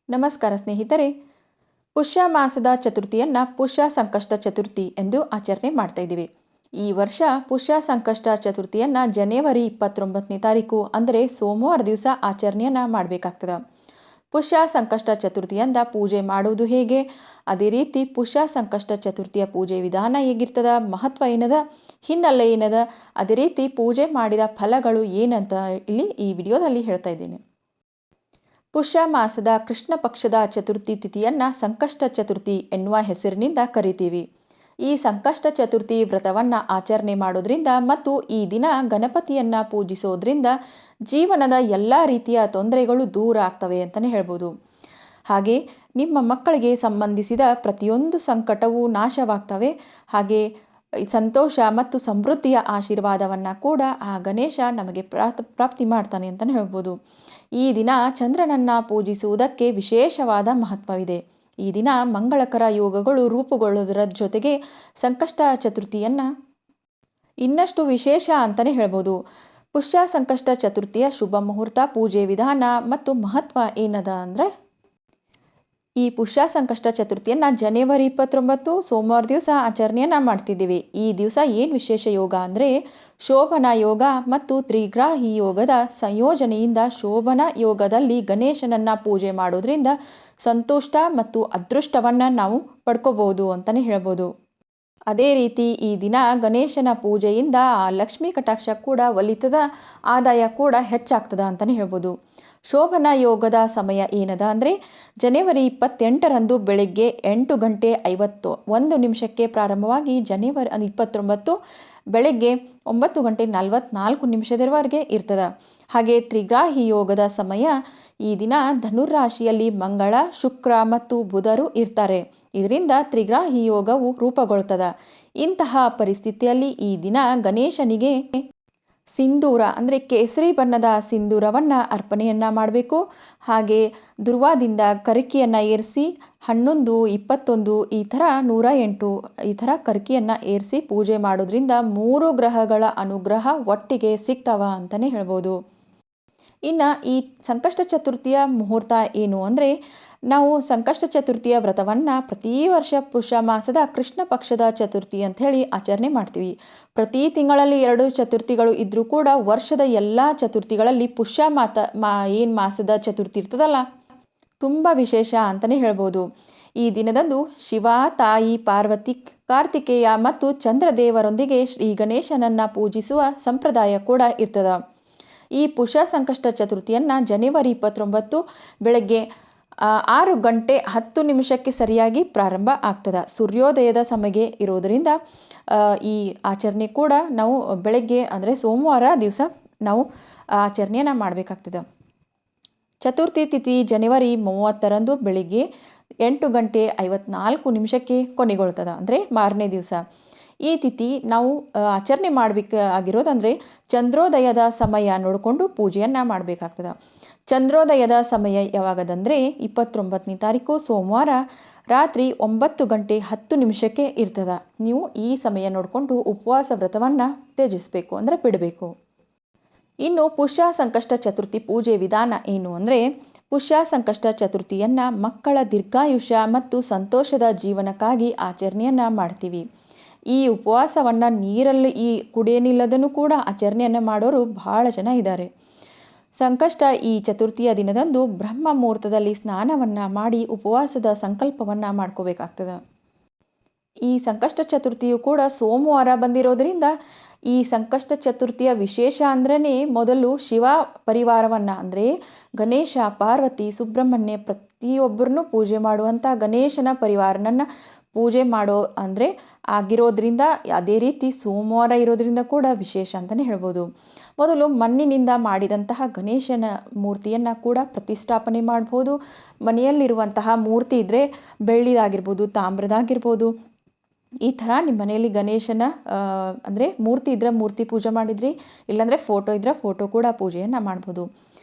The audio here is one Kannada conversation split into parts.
ನಮಸ್ಕಾರ ಸ್ನೇಹಿತರೆ. ಪುಷ್ಯ ಮಾಸದ ಚತುರ್ಥಿಯನ್ನು ಪುಷ್ಯ ಸಂಕಷ್ಟ ಚತುರ್ಥಿ ಎಂದು ಆಚರಣೆ ಮಾಡ್ತಾ ಇದ್ದೀವಿ. ಈ ವರ್ಷ ಪುಷ್ಯ ಸಂಕಷ್ಟ ಚತುರ್ಥಿಯನ್ನು ಜನವರಿ 29ನೇ ತಾರೀಕು ಅಂದರೆ ಸೋಮವಾರ ದಿವಸ ಆಚರಣೆಯನ್ನು ಮಾಡಬೇಕಾಗ್ತದೆ. ಪುಷ್ಯ ಸಂಕಷ್ಟ ಚತುರ್ಥಿಯಿಂದ ಪೂಜೆ ಮಾಡುವುದು ಹೇಗೆ, ಅದೇ ರೀತಿ ಪುಷ್ಯ ಸಂಕಷ್ಟ ಚತುರ್ಥಿಯ ಪೂಜೆ ವಿಧಾನ ಹೇಗಿರ್ತದ, ಮಹತ್ವ ಏನದ, ಹಿನ್ನೆಲೆ ಏನದ, ಅದೇ ರೀತಿ ಪೂಜೆ ಮಾಡಿದ ಫಲಗಳು ಏನಂತ ಇಲ್ಲಿ ಈ ವಿಡಿಯೋದಲ್ಲಿ ಹೇಳ್ತಾ ಇದ್ದೀನಿ. ಪುಷ್ಯ ಮಾಸದ ಕೃಷ್ಣ ಪಕ್ಷದ ಚತುರ್ಥಿ ತಿಥಿಯನ್ನು ಸಂಕಷ್ಟ ಚತುರ್ಥಿ ಎನ್ನುವ ಹೆಸರಿನಿಂದ ಕರಿತೀವಿ. ಈ ಸಂಕಷ್ಟ ಚತುರ್ಥಿ ವ್ರತವನ್ನು ಆಚರಣೆ ಮಾಡೋದ್ರಿಂದ ಮತ್ತು ಈ ದಿನ ಗಣಪತಿಯನ್ನು ಪೂಜಿಸೋದ್ರಿಂದ ಜೀವನದ ಎಲ್ಲ ರೀತಿಯ ತೊಂದರೆಗಳು ದೂರ ಆಗ್ತವೆ ಅಂತಲೇ ಹೇಳ್ಬೋದು. ಹಾಗೆ ನಿಮ್ಮ ಮಕ್ಕಳಿಗೆ ಸಂಬಂಧಿಸಿದ ಪ್ರತಿಯೊಂದು ಸಂಕಟವೂ ನಾಶವಾಗ್ತವೆ. ಹಾಗೆ ಸಂತೋಷ ಮತ್ತು ಸಮೃದ್ಧಿಯ ಆಶೀರ್ವಾದವನ್ನು ಕೂಡ ಆ ಗಣೇಶ ನಮಗೆ ಪ್ರಾಪ್ತಿ ಮಾಡ್ತಾನೆ ಅಂತಲೇ ಹೇಳ್ಬೋದು. ಈ ದಿನ ಚಂದ್ರನನ್ನು ಪೂಜಿಸುವುದಕ್ಕೆ ವಿಶೇಷವಾದ ಮಹತ್ವವಿದೆ. ಈ ದಿನ ಮಂಗಳಕರ ಯೋಗಗಳು ರೂಪುಗೊಳ್ಳುವುದರ ಜೊತೆಗೆ ಸಂಕಷ್ಟ ಚತುರ್ಥಿಯನ್ನು ಇನ್ನಷ್ಟು ವಿಶೇಷ ಅಂತಲೇ ಹೇಳ್ಬೋದು. ಪುಷ್ಯ ಸಂಕಷ್ಟ ಚತುರ್ಥಿಯ ಶುಭ ಮುಹೂರ್ತ, ಪೂಜೆ ವಿಧಾನ ಮತ್ತು ಮಹತ್ವ ಏನದ ಅಂದರೆ, ಈ ಪುಷ್ಯ ಸಂಕಷ್ಟ ಚತುರ್ಥಿಯನ್ನು ಜನವರಿ 29 ಸೋಮವಾರ ದಿವಸ ಆಚರಣೆಯನ್ನು ಮಾಡ್ತಿದ್ದೀವಿ. ಈ ದಿವಸ ಏನು ವಿಶೇಷ ಯೋಗ ಅಂದರೆ, ಶೋಭನಾ ಯೋಗ ಮತ್ತು ತ್ರಿಗ್ರಾಹಿ ಯೋಗದ ಸಂಯೋಜನೆಯಿಂದ ಶೋಭನಾ ಯೋಗದಲ್ಲಿ ಗಣೇಶನನ್ನು ಪೂಜೆ ಮಾಡೋದ್ರಿಂದ ಸಂತುಷ್ಟ ಮತ್ತು ಅದೃಷ್ಟವನ್ನು ನಾವು ಪಡ್ಕೋಬೋದು ಅಂತಲೇ ಹೇಳ್ಬೋದು. ಅದೇ ರೀತಿ ಈ ದಿನ ಗಣೇಶನ ಪೂಜೆಯಿಂದ ಲಕ್ಷ್ಮೀ ಕಟಾಕ್ಷ ಕೂಡ ಒಲಿತದ, ಆದಾಯ ಕೂಡ ಹೆಚ್ಚಾಗ್ತದ ಅಂತಲೇ ಹೇಳ್ಬೋದು. ಶೋಭನಾ ಯೋಗದ ಸಮಯ ಏನದ ಅಂದರೆ, ಜನವರಿ 28ರಂದು ಬೆಳಗ್ಗೆ 8:51 ಪ್ರಾರಂಭವಾಗಿ ಜನವರಿ 29 ಬೆಳಗ್ಗೆ 9:44 ಇರ್ತದೆ. ಹಾಗೆ ತ್ರಿಗ್ರಾಹಿ ಯೋಗದ ಸಮಯ ಈ ದಿನ ಧನುರಾಶಿಯಲ್ಲಿ ಮಂಗಳ, ಶುಕ್ರ ಮತ್ತು ಬುಧರು ಇರ್ತಾರೆ. ಇದರಿಂದ ತ್ರಿಗ್ರಾಹಿ ಯೋಗವು ರೂಪುಗೊಳ್ತದೆ. ಇಂತಹ ಪರಿಸ್ಥಿತಿಯಲ್ಲಿ ಈ ದಿನ ಗಣೇಶನಿಗೆ ಸಿಂಧೂರ ಅಂದರೆ ಕೇಸರಿ ಬಣ್ಣದ ಸಿಂಧೂರವನ್ನು ಅರ್ಪಣೆಯನ್ನು ಮಾಡಬೇಕು. ಹಾಗೆ ದುರ್ವಾದಿಂದ ಕರಿಕೆಯನ್ನು ಏರಿಸಿ 11, 21 ಈ ಥರ 108 ಈ ಥರ ಕರಿಕೆಯನ್ನು ಏರಿಸಿ ಪೂಜೆ ಮಾಡೋದ್ರಿಂದ 3 ಗ್ರಹಗಳ ಅನುಗ್ರಹ ಒಟ್ಟಿಗೆ ಸಿಗ್ತಾವ ಅಂತಲೇ ಹೇಳ್ಬೋದು. ಇನ್ನು ಈ ಸಂಕಷ್ಟ ಚತುರ್ಥಿಯ ಮುಹೂರ್ತ ಏನು ಅಂದರೆ, ನಾವು ಸಂಕಷ್ಟ ಚತುರ್ಥಿಯ ವ್ರತವನ್ನು ಪ್ರತಿ ವರ್ಷ ಪುಷ್ಯ ಮಾಸದ ಕೃಷ್ಣ ಪಕ್ಷದ ಚತುರ್ಥಿ ಅಂಥೇಳಿ ಆಚರಣೆ ಮಾಡ್ತೀವಿ. ಪ್ರತಿ ತಿಂಗಳಲ್ಲಿ 2 ಚತುರ್ಥಿಗಳು ಇದ್ದರೂ ಕೂಡ ವರ್ಷದ ಎಲ್ಲ ಚತುರ್ಥಿಗಳಲ್ಲಿ ಪುಷ್ಯ ಏನು ಮಾಸದ ಚತುರ್ಥಿ ಇರ್ತದಲ್ಲ, ತುಂಬ ವಿಶೇಷ ಅಂತಲೇ ಹೇಳ್ಬೋದು. ಈ ದಿನದಂದು ಶಿವ, ತಾಯಿ ಪಾರ್ವತಿ, ಕಾರ್ತಿಕೇಯ ಮತ್ತು ಚಂದ್ರದೇವರೊಂದಿಗೆ ಶ್ರೀ ಗಣೇಶನನ್ನು ಪೂಜಿಸುವ ಸಂಪ್ರದಾಯ ಕೂಡ ಇರ್ತದೆ. ಈ ಪುಷ್ಯ ಸಂಕಷ್ಟ ಚತುರ್ಥಿಯನ್ನು ಜನವರಿ 29 ಬೆಳಗ್ಗೆ 6:10 ಸರಿಯಾಗಿ ಪ್ರಾರಂಭ ಆಗ್ತದೆ. ಸೂರ್ಯೋದಯದ ಸಮಯ ಇರೋದರಿಂದ ಈ ಆಚರಣೆ ಕೂಡ ನಾವು ಬೆಳಗ್ಗೆ ಅಂದರೆ ಸೋಮವಾರ ದಿವಸ ನಾವು ಆಚರಣೆಯನ್ನು ಮಾಡಬೇಕಾಗ್ತದೆ. ಚತುರ್ಥಿ ತಿಥಿ ಜನವರಿ 30ರಂದು ಬೆಳಿಗ್ಗೆ 8:54 ಕೊನೆಗೊಳ್ತದೆ, ಅಂದರೆ ಮಾರನೇ ದಿವಸ. ಈ ತಿಥಿ ನಾವು ಆಚರಣೆ ಮಾಡಬೇಕಾಗಿರೋದಂದರೆ ಚಂದ್ರೋದಯದ ಸಮಯ ನೋಡಿಕೊಂಡು ಪೂಜೆಯನ್ನು ಮಾಡಬೇಕಾಗ್ತದೆ. ಚಂದ್ರೋದಯದ ಸಮಯ ಯಾವಾಗದಂದರೆ 29ನೇ ತಾರೀಕು ಸೋಮವಾರ ರಾತ್ರಿ 9:10 ಇರ್ತದೆ. ನೀವು ಈ ಸಮಯ ನೋಡಿಕೊಂಡು ಉಪವಾಸ ವ್ರತವನ್ನು ತ್ಯಜಿಸಬೇಕು, ಅಂದರೆ ಬಿಡಬೇಕು. ಇನ್ನು ಪುಷ್ಯ ಸಂಕಷ್ಟ ಚತುರ್ಥಿ ಪೂಜೆ ವಿಧಾನ ಏನು ಅಂದರೆ, ಪುಷ್ಯ ಸಂಕಷ್ಟ ಚತುರ್ಥಿಯನ್ನು ಮಕ್ಕಳ ದೀರ್ಘಾಯುಷ್ಯ ಮತ್ತು ಸಂತೋಷದ ಜೀವನಕ್ಕಾಗಿ ಆಚರಣೆಯನ್ನು ಮಾಡ್ತೀವಿ. ಈ ಉಪವಾಸವನ್ನು ನೀರಲ್ಲಿ ಕುಡಿಯನಿಲ್ಲದನ್ನು ಕೂಡ ಆಚರಣೆಯನ್ನು ಮಾಡೋರು ಭಾಳ ಜನ ಇದ್ದಾರೆ. ಸಂಕಷ್ಟ ಈ ಚತುರ್ಥಿಯ ದಿನದಂದು ಬ್ರಹ್ಮ ಮುಹೂರ್ತದಲ್ಲಿ ಸ್ನಾನವನ್ನು ಮಾಡಿ ಉಪವಾಸದ ಸಂಕಲ್ಪವನ್ನು ಮಾಡ್ಕೋಬೇಕಾಗ್ತದೆ. ಈ ಸಂಕಷ್ಟ ಚತುರ್ಥಿಯು ಕೂಡ ಸೋಮವಾರ ಬಂದಿರೋದರಿಂದ ಈ ಸಂಕಷ್ಟ ಚತುರ್ಥಿಯ ವಿಶೇಷ ಅಂದ್ರೇ, ಮೊದಲು ಶಿವ ಪರಿವಾರವನ್ನು ಅಂದರೆ ಗಣೇಶ, ಪಾರ್ವತಿ, ಸುಬ್ರಹ್ಮಣ್ಯ ಪ್ರತಿಯೊಬ್ಬರನ್ನು ಪೂಜೆ ಮಾಡುವಂಥ ಗಣೇಶನ ಪರಿವಾರನನ್ನು ಪೂಜೆ ಮಾಡೋ ಅಂದರೆ ಆಗಿರೋದ್ರಿಂದ, ಅದೇ ರೀತಿ ಸೋಮವಾರ ಇರೋದ್ರಿಂದ ಕೂಡ ವಿಶೇಷ ಅಂತಲೇ ಹೇಳ್ಬೋದು. ಮೊದಲು ಮಣ್ಣಿನಿಂದ ಮಾಡಿದಂತಹ ಗಣೇಶನ ಮೂರ್ತಿಯನ್ನು ಕೂಡ ಪ್ರತಿಷ್ಠಾಪನೆ ಮಾಡ್ಬೋದು. ಮನೆಯಲ್ಲಿರುವಂತಹ ಮೂರ್ತಿ ಇದ್ದರೆ ಬೆಳ್ಳಿದಾಗಿರ್ಬೋದು, ತಾಮ್ರದಾಗಿರ್ಬೋದು, ಈ ಥರ ನಿಮ್ಮ ಮನೆಯಲ್ಲಿ ಗಣೇಶನ ಅಂದರೆ ಮೂರ್ತಿ ಇದ್ದರೆ ಮೂರ್ತಿ ಪೂಜೆ ಮಾಡಿದ್ರಿ, ಇಲ್ಲಾಂದರೆ ಫೋಟೋ ಇದ್ದರೆ ಫೋಟೋ ಕೂಡ ಪೂಜೆಯನ್ನು ಮಾಡ್ಬೋದು.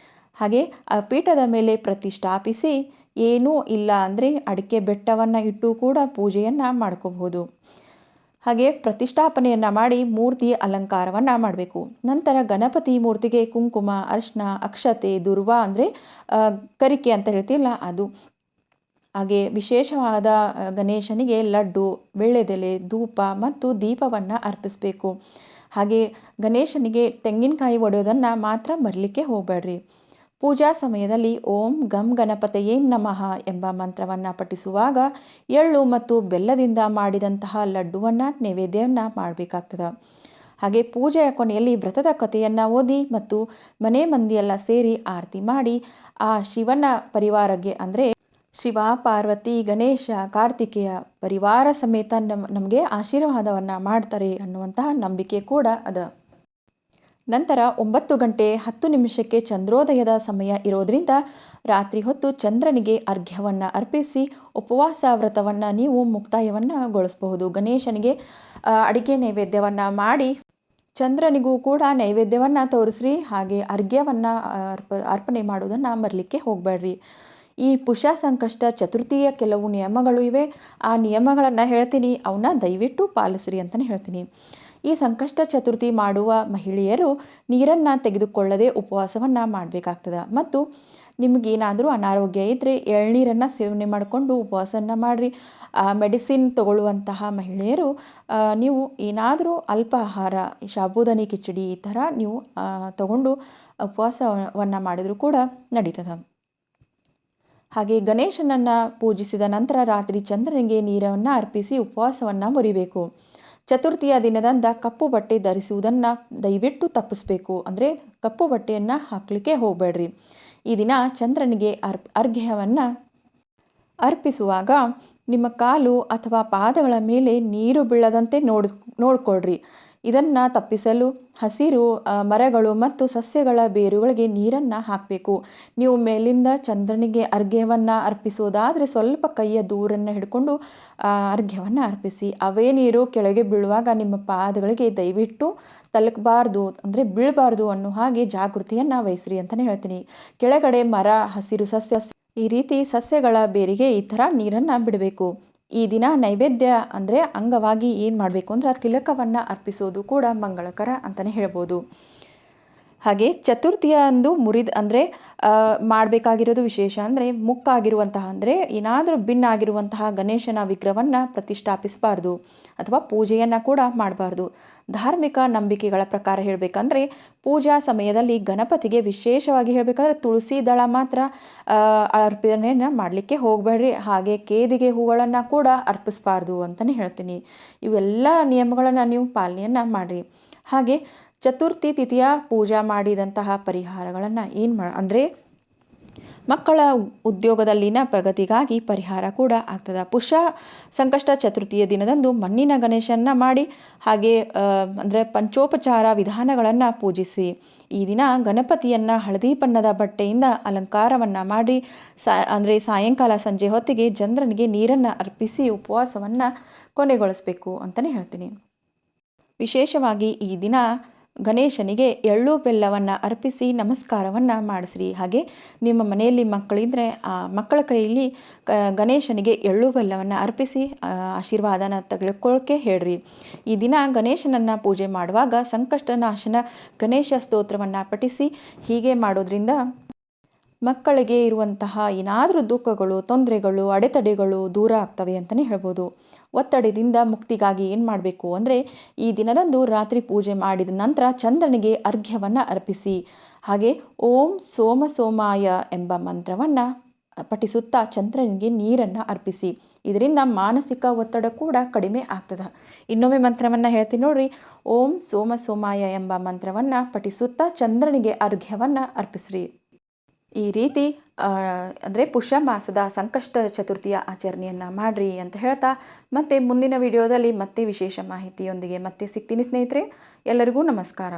ಹಾಗೆ ಆ ಪೀಠದ ಮೇಲೆ ಪ್ರತಿಷ್ಠಾಪಿಸಿ, ಏನೂ ಇಲ್ಲ ಅಂದರೆ ಅಡಿಕೆ ಬೆಟ್ಟವನ್ನು ಇಟ್ಟು ಕೂಡ ಪೂಜೆಯನ್ನು ಮಾಡ್ಕೋಬಹುದು. ಹಾಗೆ ಪ್ರತಿಷ್ಠಾಪನೆಯನ್ನು ಮಾಡಿ ಮೂರ್ತಿ ಅಲಂಕಾರವನ್ನು ಮಾಡಬೇಕು. ನಂತರ ಗಣಪತಿ ಮೂರ್ತಿಗೆ ಕುಂಕುಮ, ಅರಿಶಿನ, ಅಕ್ಷತೆ, ದುರ್ವಾ ಅಂದರೆ ಕರಿಕೆ ಅಂತ ಹೇಳ್ತೀವಲ್ಲ ಅದು, ಹಾಗೆ ವಿಶೇಷವಾದ ಗಣೇಶನಿಗೆ ಲಡ್ಡು, ವೀಳ್ಯದೆಲೆ, ಧೂಪ ಮತ್ತು ದೀಪವನ್ನು ಅರ್ಪಿಸಬೇಕು. ಹಾಗೆ ಗಣೇಶನಿಗೆ ತೆಂಗಿನಕಾಯಿ ಒಡೆಯೋದನ್ನು ಮಾತ್ರ ಮರಿಲಿಕ್ಕೆ ಹೋಗಬೇಡ್ರಿ. ಪೂಜಾ ಸಮಯದಲ್ಲಿ ಓಂ ಗಂ ಗಣಪತಯೇ ನಮಃ ಎಂಬ ಮಂತ್ರವನ್ನು ಪಠಿಸುವಾಗ ಎಳ್ಳು ಮತ್ತು ಬೆಲ್ಲದಿಂದ ಮಾಡಿದಂತಹ ಲಡ್ಡುವನ್ನು ನೈವೇದ್ಯವನ್ನು ಮಾಡಬೇಕಾಗ್ತದೆ. ಹಾಗೆ ಪೂಜೆಯ ಕೊನೆಯಲ್ಲಿ ವ್ರತದ ಕಥೆಯನ್ನು ಓದಿ ಮತ್ತು ಮನೆ ಮಂದಿಯೆಲ್ಲ ಸೇರಿ ಆರತಿ ಮಾಡಿ ಆ ಶಿವನ ಪರಿವಾರಕ್ಕೆ ಅಂದರೆ ಶಿವ, ಪಾರ್ವತಿ, ಗಣೇಶ, ಕಾರ್ತಿಕೇಯ ಪರಿವಾರ ಸಮೇತ ನಮಗೆ ಆಶೀರ್ವಾದವನ್ನು ಮಾಡ್ತಾರೆ ಅನ್ನುವಂತಹ ನಂಬಿಕೆ ಕೂಡ ಅದ. ನಂತರ 9 ಗಂಟೆ 10 ನಿಮಿಷಕ್ಕೆ ಚಂದ್ರೋದಯದ ಸಮಯ ಇರೋದ್ರಿಂದ ರಾತ್ರಿ ಹೊತ್ತು ಚಂದ್ರನಿಗೆ ಅರ್ಘ್ಯವನ್ನು ಅರ್ಪಿಸಿ ಉಪವಾಸ ವ್ರತವನ್ನು ನೀವು ಮುಕ್ತಾಯವನ್ನು ಗಣೇಶನಿಗೆ ಅಡಿಗೆ ನೈವೇದ್ಯವನ್ನು ಮಾಡಿ ಚಂದ್ರನಿಗೂ ಕೂಡ ನೈವೇದ್ಯವನ್ನು ತೋರಿಸ್ರಿ. ಹಾಗೆ ಅರ್ಘ್ಯವನ್ನು ಅರ್ಪಣೆ ಮಾಡೋದನ್ನು ಮರಲಿಕ್ಕೆ ಹೋಗಬೇಡ್ರಿ. ಈ ಪುಷ್ಯ ಸಂಕಷ್ಟ ಚತುರ್ಥಿಯ ಕೆಲವು ನಿಯಮಗಳು ಇವೆ. ಆ ನಿಯಮಗಳನ್ನು ಹೇಳ್ತೀನಿ, ಅವನ್ನ ದಯವಿಟ್ಟು ಪಾಲಿಸ್ರಿ ಅಂತಲೇ ಹೇಳ್ತೀನಿ. ಈ ಸಂಕಷ್ಟ ಚತುರ್ಥಿ ಮಾಡುವ ಮಹಿಳೆಯರು ನೀರನ್ನು ತೆಗೆದುಕೊಳ್ಳದೆ ಉಪವಾಸವನ್ನು ಮಾಡಬೇಕಾಗ್ತದೆ. ಮತ್ತು ನಿಮಗೇನಾದರೂ ಅನಾರೋಗ್ಯ ಇದ್ದರೆ ಎಳ್ನೀರನ್ನು ಸೇವನೆ ಮಾಡಿಕೊಂಡು ಉಪವಾಸವನ್ನು ಮಾಡಿರಿ. ಮೆಡಿಸಿನ್ ತಗೊಳ್ಳುವಂತಹ ಮಹಿಳೆಯರು ನೀವು ಏನಾದರೂ ಅಲ್ಪ ಆಹಾರ, ಸಾಬೂದಾನಿ ಕಿಚಡಿ ಈ ಥರ ನೀವು ತಗೊಂಡು ಉಪವಾಸವನ್ನು ಮಾಡಿದರೂ ಕೂಡ ನಡೀತದೆ. ಹಾಗೆ ಗಣೇಶನನ್ನು ಪೂಜಿಸಿದ ನಂತರ ರಾತ್ರಿ ಚಂದ್ರನಿಗೆ ನೀರನ್ನು ಅರ್ಪಿಸಿ ಉಪವಾಸವನ್ನು ಮುರಿಬೇಕು. ಚತುರ್ಥಿಯ ದಿನದಂದ ಕಪ್ಪು ಬಟ್ಟೆ ಧರಿಸುವುದನ್ನು ದಯವಿಟ್ಟು ತಪ್ಪಿಸಬೇಕು. ಅಂದರೆ ಕಪ್ಪು ಬಟ್ಟೆಯನ್ನು ಹಾಕಲಿಕ್ಕೆ ಹೋಗಬೇಡ್ರಿ. ಈ ದಿನ ಚಂದ್ರನಿಗೆ ಅರ್ಘ್ಯವನ್ನು ಅರ್ಪಿಸುವಾಗ ನಿಮ್ಮ ಕಾಲು ಅಥವಾ ಪಾದಗಳ ಮೇಲೆ ನೀರು ಬೀಳದಂತೆ ನೋಡಿಕೊಳ್ಳ್ರಿ. ಇದನ್ನು ತಪ್ಪಿಸಲು ಹಸಿರು ಮರಗಳು ಮತ್ತು ಸಸ್ಯಗಳ ಬೇರುಗಳಿಗೆ ನೀರನ್ನು ಹಾಕಬೇಕು. ನೀವು ಮೇಲಿಂದ ಚಂದ್ರನಿಗೆ ಅರ್ಘ್ಯವನ್ನು ಅರ್ಪಿಸೋದಾದರೆ ಸ್ವಲ್ಪ ಕೈಯ ದೂರನ್ನು ಹಿಡ್ಕೊಂಡು ಅರ್ಘ್ಯವನ್ನು ಅರ್ಪಿಸಿ. ಅವೇ ನೀರು ಕೆಳಗೆ ಬೀಳುವಾಗ ನಿಮ್ಮ ಪಾದಗಳಿಗೆ ದಯವಿಟ್ಟು ತಲುಕಬಾರ್ದು, ಅಂದರೆ ಬೀಳಬಾರ್ದು ಅನ್ನೋ ಹಾಗೆ ಜಾಗೃತಿಯನ್ನು ವಹಿಸ್ರಿ ಅಂತಲೇ ಹೇಳ್ತೀನಿ. ಕೆಳಗಡೆ ಮರ, ಹಸಿರು ಸಸ್ಯ, ಈ ರೀತಿ ಸಸ್ಯಗಳ ಬೇರಿಗೆ ಈ ಥರ ನೀರನ್ನು ಬಿಡಬೇಕು. ಈ ದಿನ ನೈವೇದ್ಯ ಅಂದರೆ ಅಂಗವಾಗಿ ಏನು ಮಾಡಬೇಕು ಅಂದ್ರೆ ತಿಲಕವನ್ನು ಅರ್ಪಿಸೋದು ಕೂಡ ಮಂಗಳಕರ ಅಂತಲೇ ಹೇಳ್ಬೋದು. ಹಾಗೆ ಚತುರ್ಥಿಯ ಅಂದು ಅಂದರೆ ಮಾಡಬೇಕಾಗಿರೋದು ವಿಶೇಷ ಅಂದರೆ ಮುಕ್ಕಾಗಿರುವಂತಹ ಅಂದರೆ ಏನಾದರೂ ಭಿನ್ನಾಗಿರುವಂತಹ ಗಣೇಶನ ವಿಗ್ರಹವನ್ನು ಪ್ರತಿಷ್ಠಾಪಿಸಬಾರ್ದು ಅಥವಾ ಪೂಜೆಯನ್ನು ಕೂಡ ಮಾಡಬಾರ್ದು. ಧಾರ್ಮಿಕ ನಂಬಿಕೆಗಳ ಪ್ರಕಾರ ಹೇಳಬೇಕಂದ್ರೆ ಪೂಜಾ ಸಮಯದಲ್ಲಿ ಗಣಪತಿಗೆ ವಿಶೇಷವಾಗಿ ಹೇಳಬೇಕಂದ್ರೆ ತುಳಸಿ ದಳ ಮಾತ್ರ ಅರ್ಪಣೆಯನ್ನು ಮಾಡಲಿಕ್ಕೆ ಹೋಗಬೇಡ್ರಿ. ಹಾಗೆ ಕೇದಿಗೆ ಹೂಗಳನ್ನು ಕೂಡ ಅರ್ಪಿಸಬಾರ್ದು ಅಂತಲೇ ಹೇಳ್ತೀನಿ. ಇವೆಲ್ಲ ನಿಯಮಗಳನ್ನು ನೀವು ಪಾಲನೆಯನ್ನು ಮಾಡಿರಿ. ಹಾಗೆ ಚತುರ್ಥಿ ತಿಥಿಯ ಪೂಜಾ ಮಾಡಿದಂತಹ ಪರಿಹಾರಗಳನ್ನು ಅಂದರೆ ಮಕ್ಕಳ ಉದ್ಯೋಗದಲ್ಲಿನ ಪ್ರಗತಿಗಾಗಿ ಪರಿಹಾರ ಕೂಡ ಆಗ್ತದೆ. ಪುಷ್ಯ ಸಂಕಷ್ಟ ಚತುರ್ಥಿಯ ದಿನದಂದು ಮಣ್ಣಿನ ಗಣೇಶನ ಮಾಡಿ ಹಾಗೆ ಅಂದರೆ ಪಂಚೋಪಚಾರ ವಿಧಾನಗಳನ್ನು ಪೂಜಿಸಿ. ಈ ದಿನ ಗಣಪತಿಯನ್ನು ಹಳದಿ ಬಣ್ಣದ ಬಟ್ಟೆಯಿಂದ ಅಲಂಕಾರವನ್ನು ಮಾಡಿ ಅಂದರೆ ಸಾಯಂಕಾಲ ಸಂಜೆ ಹೊತ್ತಿಗೆ ಚಂದ್ರನಿಗೆ ನೀರನ್ನು ಅರ್ಪಿಸಿ ಉಪವಾಸವನ್ನು ಕೊನೆಗೊಳಿಸಬೇಕು ಅಂತಲೇ ಹೇಳ್ತೀನಿ. ವಿಶೇಷವಾಗಿ ಈ ದಿನ ಗಣೇಶನಿಗೆ ಎಳ್ಳು ಬೆಲ್ಲವನ್ನು ಅರ್ಪಿಸಿ ನಮಸ್ಕಾರವನ್ನು ಮಾಡಿಸ್ರಿ. ಹಾಗೆ ನಿಮ್ಮ ಮನೆಯಲ್ಲಿ ಮಕ್ಕಳಿದ್ದರೆ ಆ ಮಕ್ಕಳ ಕೈಯಲ್ಲಿ ಗಣೇಶನಿಗೆ ಎಳ್ಳು ಬೆಲ್ಲವನ್ನು ಅರ್ಪಿಸಿ ಆಶೀರ್ವಾದನ ತೆಗೆದುಕೊಳ್ಳೋಕ್ಕೆ ಹೇಳ್ರಿ. ಈ ದಿನ ಗಣೇಶನನ್ನು ಪೂಜೆ ಮಾಡುವಾಗ ಸಂಕಷ್ಟನಾಶನ ಗಣೇಶ ಸ್ತೋತ್ರವನ್ನು ಪಠಿಸಿ. ಹೀಗೆ ಮಾಡೋದ್ರಿಂದ ಮಕ್ಕಳಿಗೆ ಇರುವಂತಹ ಏನಾದರೂ ದುಃಖಗಳು, ತೊಂದರೆಗಳು, ಅಡೆತಡೆಗಳು ದೂರ ಆಗ್ತವೆ ಅಂತಲೇ ಹೇಳ್ಬೋದು. ಒತ್ತಡದಿಂದ ಮುಕ್ತಿಗಾಗಿ ಏನು ಮಾಡಬೇಕು ಅಂದರೆ ಈ ದಿನದಂದು ರಾತ್ರಿ ಪೂಜೆ ಮಾಡಿದ ನಂತರ ಚಂದ್ರನಿಗೆ ಅರ್ಘ್ಯವನ್ನು ಅರ್ಪಿಸಿ. ಹಾಗೆ ಓಂ ಸೋಮ ಸೋಮಾಯ ಎಂಬ ಮಂತ್ರವನ್ನು ಪಠಿಸುತ್ತಾ ಚಂದ್ರನಿಗೆ ನೀರನ್ನು ಅರ್ಪಿಸಿ. ಇದರಿಂದ ಮಾನಸಿಕ ಒತ್ತಡ ಕೂಡ ಕಡಿಮೆ ಆಗ್ತದೆ. ಇನ್ನೊಮ್ಮೆ ಮಂತ್ರವನ್ನು ಹೇಳ್ತೀನಿ ನೋಡ್ರಿ. ಓಂ ಸೋಮ ಸೋಮಾಯ ಎಂಬ ಮಂತ್ರವನ್ನು ಪಠಿಸುತ್ತಾ ಚಂದ್ರನಿಗೆ ಅರ್ಘ್ಯವನ್ನು ಅರ್ಪಿಸ್ರಿ. ಈ ರೀತಿ ಅಂದರೆ ಪುಷ್ಯ ಮಾಸದ ಸಂಕಷ್ಟ ಚತುರ್ಥಿಯ ಆಚರಣೆಯನ್ನು ಮಾಡಿರಿ ಅಂತ ಹೇಳ್ತಾ ಮತ್ತೆ ಮುಂದಿನ ವಿಡಿಯೋದಲ್ಲಿ ಮತ್ತೆ ವಿಶೇಷ ಮಾಹಿತಿಯೊಂದಿಗೆ ಮತ್ತೆ ಸಿಗ್ತೀನಿ ಸ್ನೇಹಿತರೆ. ಎಲ್ಲರಿಗೂ ನಮಸ್ಕಾರ.